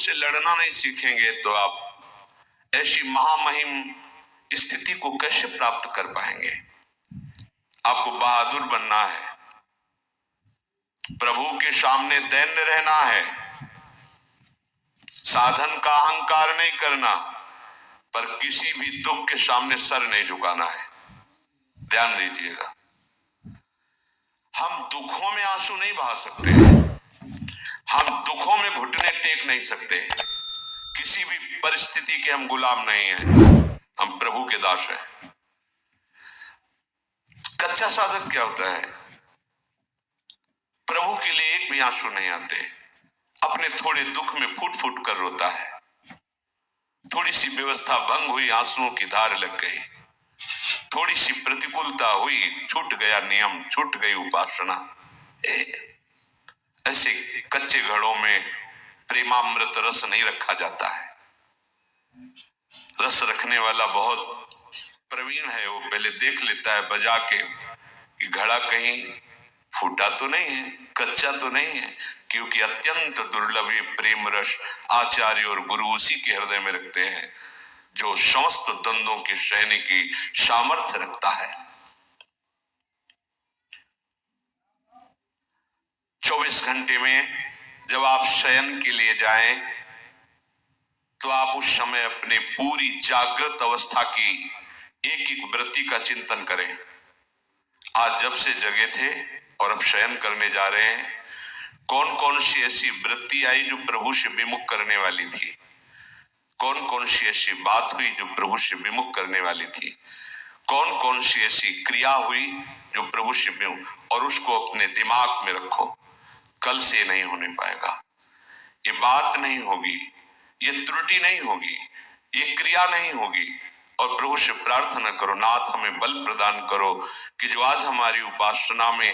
से लड़ना नहीं सीखेंगे तो आप ऐसी महामहिम स्थिति को कैसे प्राप्त कर पाएंगे। आपको बहादुर बनना है, प्रभु के सामने दैन्य रहना है, साधन का अहंकार नहीं करना, पर किसी भी दुख के सामने सर नहीं झुकाना है। ध्यान दीजिएगा, हम दुखों में आंसू नहीं बहा सकते, हम दुखों में घुटने टेक नहीं सकते, किसी भी परिस्थिति के हम गुलाम नहीं हैं, हम प्रभु के दास हैं। कच्चा साधक क्या होता है? प्रभु के लिए एक भी आंसू नहीं आते, अपने थोड़े दुख में फूट फूट कर रोता है। थोड़ी सी व्यवस्था भंग हुई, आंसुओं की धार लग गई, थोड़ी सी प्रतिकूलता हुई, छूट गया नियम, छूट गई उपासना। ऐसे कच्चे घड़ों में प्रेमामृत रस नहीं रखा जाता है। रस रखने वाला बहुत प्रवीण है, वो पहले देख लेता है बजा के कि घड़ा कहीं फूटा तो नहीं है, कच्चा तो नहीं है, क्योंकि अत्यंत दुर्लभ ये प्रेम रस आचार्य और गुरु उसी के हृदय में रखते हैं जो समस्त द्वंद्वों के सहने की सामर्थ्य रखता है। 24 घंटे में जब आप शयन के लिए जाएं तो आप उस समय अपने पूरी जागृत अवस्था की एक एक वृत्ति का चिंतन करें। आज जब से जगे थे और अब शयन करने जा रहे हैं, कौन कौन सी ऐसी वृत्ति आई जो प्रभु से विमुख करने वाली थी, कौन कौन सी ऐसी बात हुई जो प्रभु से विमुख करने वाली थी, कौन कौन सी ऐसी क्रिया हुई जो प्रभु से विमुख, और उसको अपने दिमाग में रखो। कल से नहीं होने पाएगा, ये बात नहीं होगी, ये त्रुटि नहीं होगी, ये क्रिया नहीं होगी। और प्रभु से प्रार्थना करो, नाथ हमें बल प्रदान करो कि जो आज हमारी उपासना में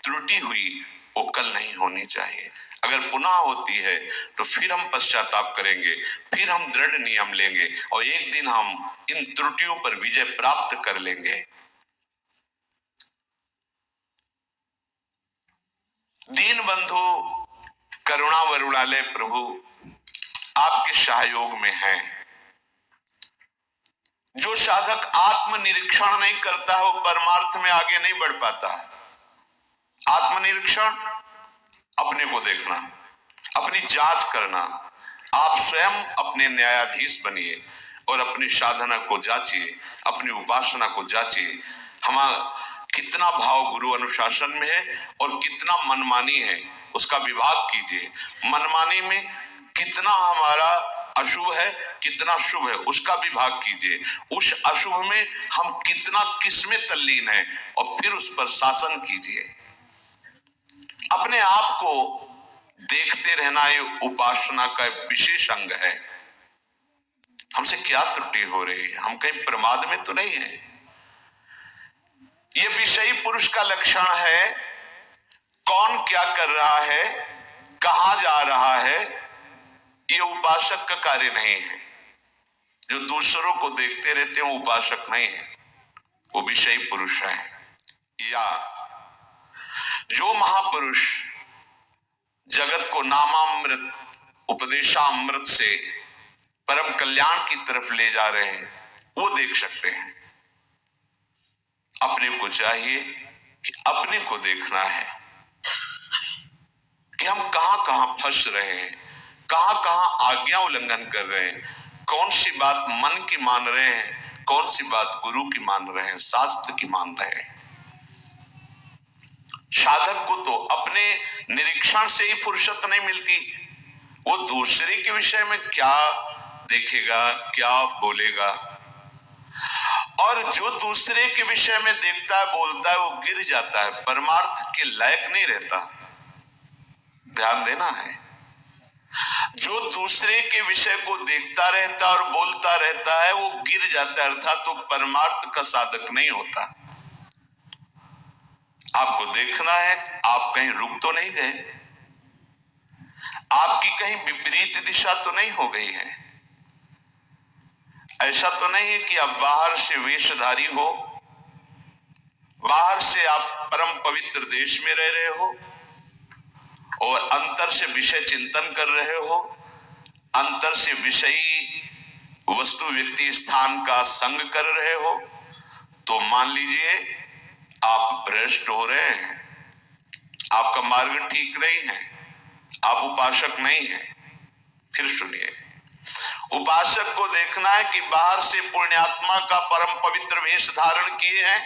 त्रुटि हुई वो कल नहीं होनी चाहिए। अगर पुनः होती है तो फिर हम पश्चाताप करेंगे, फिर हम दृढ़ नियम लेंगे और एक दिन हम इन त्रुटियों पर विजय प्राप्त कर लेंगे। दीन बंधु करुणा वरुणालय प्रभु आपके सहयोग में है। जो साधक आत्मनिरीक्षण नहीं करता है वो परमार्थ में आगे नहीं बढ़ पाता। आत्मनिरीक्षण, अपने को देखना, अपनी जांच करना। आप स्वयं अपने न्यायाधीश बनिए और अपनी साधना को जांचिए, अपनी उपासना को जांचिए। हमारा कितना भाव गुरु अनुशासन में है और कितना मनमानी है उसका विभाग कीजिए। मनमानी में कितना हमारा अशुभ है, कितना शुभ है उसका विभाग कीजिए। उस अशुभ में हम कितना किसमें तल्लीन है और फिर उस पर शासन कीजिए। अपने आप को देखते रहना ये उपासना का विशेष अंग है। हमसे क्या त्रुटि हो रही है, हम कहीं प्रमाद में तो नहीं है। ये विषयी पुरुष का लक्षण है। कौन क्या कर रहा है, कहां जा रहा है, ये उपासक का कार्य नहीं है। जो दूसरों को देखते रहते हैं वो उपासक नहीं है, वो विषयी पुरुष है। या जो महापुरुष जगत को नामामृत उपदेशामृत से परम कल्याण की तरफ ले जा रहे हैं वो देख सकते हैं। अपने को चाहिए कि अपने को देखना है कि हम कहां कहां फंस रहे हैं, कहां कहां आज्ञा उल्लंघन कर रहे हैं, कौन सी बात मन की मान रहे हैं, कौन सी बात गुरु की मान रहे हैं, शास्त्र की मान रहे हैं। साधक को तो अपने निरीक्षण से ही फुर्सत नहीं मिलती, वो दूसरे के विषय में क्या देखेगा, क्या बोलेगा। और जो दूसरे के विषय में देखता है, बोलता है, वो गिर जाता है, परमार्थ के लायक नहीं रहता। ध्यान देना है। जो दूसरे के विषय को देखता रहता और बोलता रहता है वो गिर जाता है, अर्थात तो परमार्थ का साधक नहीं होता। आपको देखना है आप कहीं रुक तो नहीं गए, आपकी कहीं विपरीत दिशा तो नहीं हो गई है। ऐसा तो नहीं है कि आप बाहर से वेशधारी हो, बाहर से आप परम पवित्र देश में रह रहे हो और अंतर से विषय चिंतन कर रहे हो, अंतर से विषयी वस्तु व्यक्ति स्थान का संग कर रहे हो तो मान लीजिए आप भ्रष्ट हो रहे हैं, आपका मार्ग ठीक नहीं है, आप उपासक नहीं है। फिर सुनिए, उपासक को देखना है कि बाहर से पुण्यात्मा का परम पवित्र वेश धारण किए हैं,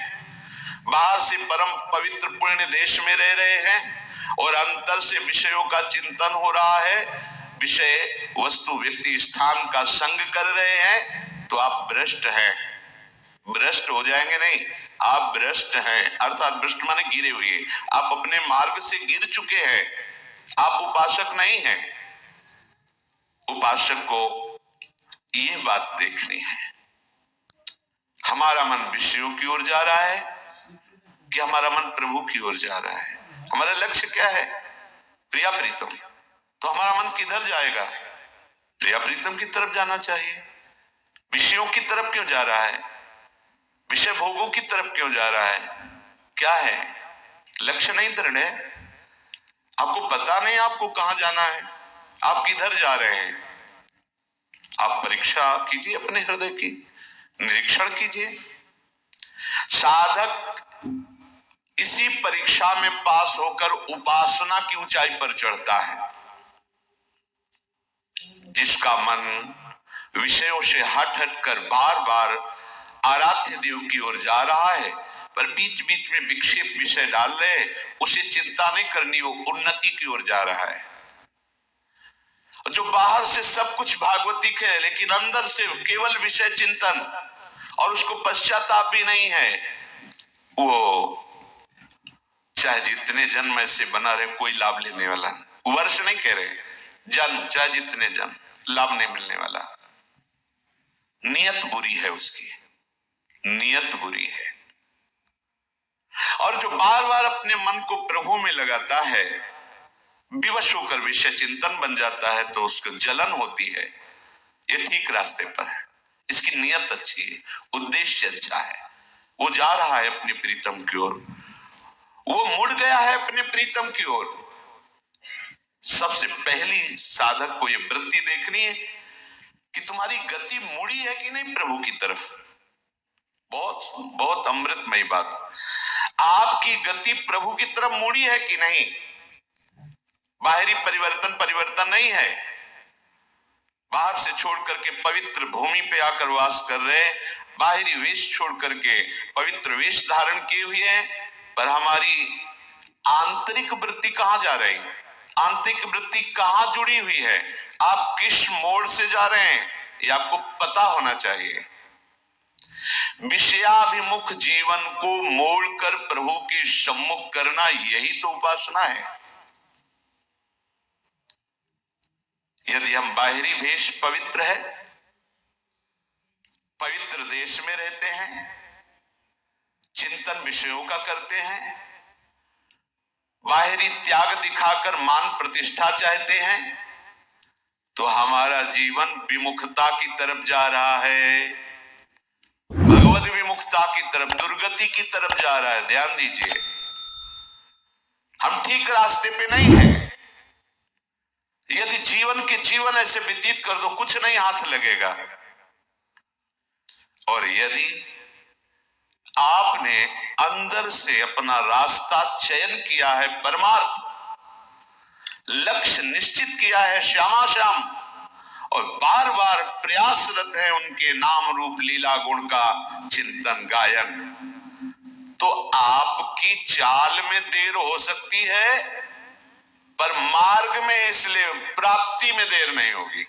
बाहर से परम पवित्र पुण्य देश में रह रहे हैं और अंतर से विषयों का चिंतन हो रहा है, विषय वस्तु व्यक्ति स्थान का संग कर रहे हैं, तो आप भ्रष्ट हैं। भ्रष्ट हो जाएंगे नहीं, आप भ्रष्ट हैं, अर्थात भ्रष्ट माने गिरे हुए, आप अपने मार्ग से गिर चुके हैं, आप उपासक नहीं हैं। उपासक को ये बात देखनी है, हमारा मन विषयों की ओर जा रहा है कि हमारा मन प्रभु की ओर जा रहा है। हमारा लक्ष्य क्या है? प्रिया प्रीतम। तो हमारा मन किधर जाएगा? प्रिया प्रीतम की तरफ जाना चाहिए। विषयों की तरफ क्यों जा रहा है? विषय भोगों की तरफ क्यों जा रहा है? क्या है? लक्ष्य नहीं दृढ़ है, आपको पता नहीं आपको कहां जाना है, आप किधर जा रहे हैं। आप परीक्षा कीजिए अपने हृदय की, निरीक्षण कीजिए। साधक इसी परीक्षा में पास होकर उपासना की ऊंचाई पर चढ़ता है। जिसका मन विषयों से हट कर बार बार आराध्य देव की ओर जा रहा है, पर बीच बीच में विक्षेप विषय डाल रहे, उसे चिंता नहीं करनी, वो उन्नति की ओर जा रहा है। जो बाहर से सब कुछ भागवतिक है लेकिन अंदर से केवल विषय चिंतन और उसको पश्चाताप भी नहीं है, वो चाहे जितने जन्म ऐसे बना रहे कोई लाभ लेने वाला नहीं। वर्ष नहीं कह रहे, जन्म चाहे जितने जन्म, लाभ नहीं मिलने वाला। नियत बुरी है उसकी, नियत बुरी है। और जो बार बार अपने मन को प्रभु में लगाता है, विवश होकर विषय चिंतन बन जाता है, तो उसको जलन होती है। ये ठीक रास्ते पर है, इसकी नियत अच्छी है, उद्देश्य अच्छा है, वो जा रहा है अपने प्रीतम की ओर, वो मुड़ गया है अपने प्रीतम की ओर। सबसे पहली साधक को ये वृत्ति देखनी है कि तुम्हारी गति मुड़ी है कि नहीं प्रभु की तरफ। बहुत बहुत अमृतमयी बात, आपकी गति प्रभु की तरफ मुड़ी है कि नहीं। बाहरी परिवर्तन नहीं है, बाहर से छोड़ करके पवित्र भूमि पे आकर वास कर रहे, बाहरी वेश छोड़ करके पवित्र वेश धारण किए हुए हैं, पर हमारी आंतरिक वृत्ति कहां जा रही, आंतरिक वृत्ति कहां जुड़ी हुई है, आप किस मोड़ से जा रहे हैं, ये आपको पता होना चाहिए। विषयाभिमुख जीवन को मोड़कर प्रभु के सम्मुख करना, यही तो उपासना है। यदि हम बाहरी भेष पवित्र है, पवित्र देश में रहते हैं, चिंतन विषयों का करते हैं, बाहरी त्याग दिखाकर मान प्रतिष्ठा चाहते हैं, तो हमारा जीवन विमुखता की तरफ जा रहा है, भगवत विमुखता की तरफ, दुर्गति की तरफ जा रहा है। ध्यान दीजिए, हम ठीक रास्ते पे नहीं है। यदि जीवन ऐसे व्यतीत कर दो, कुछ नहीं हाथ लगेगा। और यदि आपने अंदर से अपना रास्ता चयन किया है, परमार्थ लक्ष्य निश्चित किया है श्यामा श्याम, और बार बार प्रयासरत है उनके नाम रूप लीला गुण का चिंतन गायन, तो आपकी चाल में देर हो सकती है, पर मार्ग में, इसलिए प्राप्ति में देर नहीं होगी।